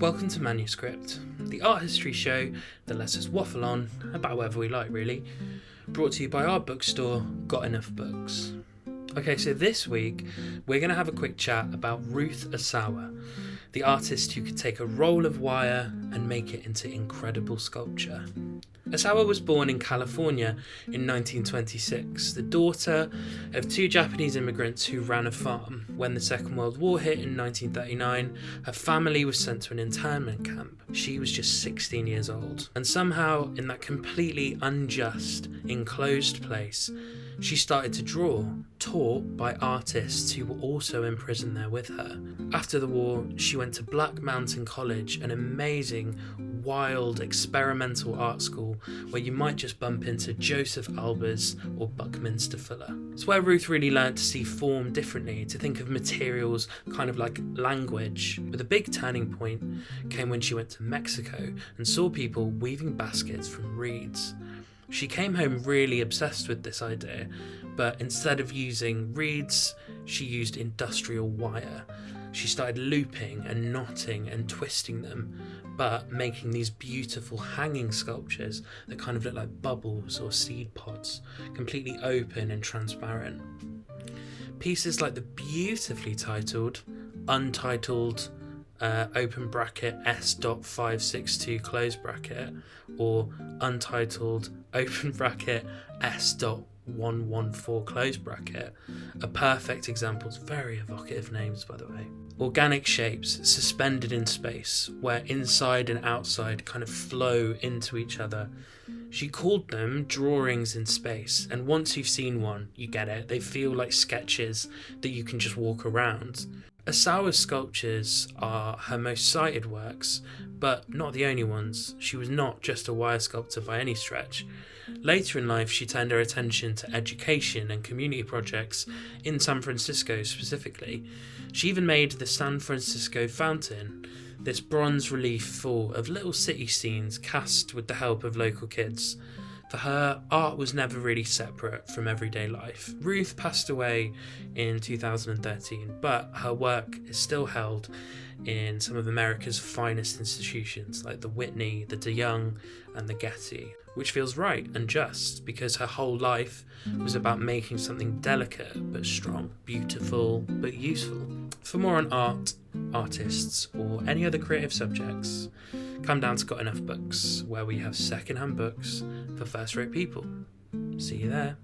Welcome to Manuscript, the art history show that lets us waffle on about whatever we like, really. Brought to you by our bookstore, Got Enough Books. Okay, so this week we're going to have a quick chat about Ruth Asawa, the artist who could take a roll of wire and make it into incredible sculpture. Asawa was born in California in 1926, the daughter of two Japanese immigrants who ran a farm. When the Second World War hit in 1939, her family was sent to an internment camp. She was just 16 years old. And somehow, in that completely unjust, enclosed place, she started to draw, taught by artists who were also imprisoned there with her. After the war, she went to Black Mountain College, an amazing, wild, experimental art school where you might just bump into Joseph Albers or Buckminster Fuller. It's where Ruth really learned to see form differently, to think of materials kind of like language. But the big turning point came when she went to Mexico and saw people weaving baskets from reeds. She came home really obsessed with this idea, but instead of using reeds, she used industrial wire. She started looping and knotting and twisting them, but making these beautiful hanging sculptures that kind of look like bubbles or seed pods, completely open and transparent. Pieces like the beautifully titled, untitled, open bracket S.562 close bracket, or untitled open bracket S.114 close bracket are perfect examples. Very evocative names, by the way. Organic shapes suspended in space, where inside and outside kind of flow into each other. She called them drawings in space, and once you've seen one, you get it. They feel like sketches that you can just walk around. Asawa's sculptures are her most cited works, but not the only ones. She was not just a wire sculptor by any stretch. Later in life, she turned her attention to education and community projects in San Francisco specifically. She even made the San Francisco Fountain, this bronze relief full of little city scenes cast with the help of local kids. For her, art was never really separate from everyday life. Ruth passed away in 2013, but her work is still held in some of America's finest institutions like the Whitney, the DeYoung, and the Getty, which feels right and just because her whole life was about making something delicate but strong, beautiful but useful. For more on art, artists, or any other creative subjects, come down to Got Enough Books, where we have second-hand books for first-rate people. See you there.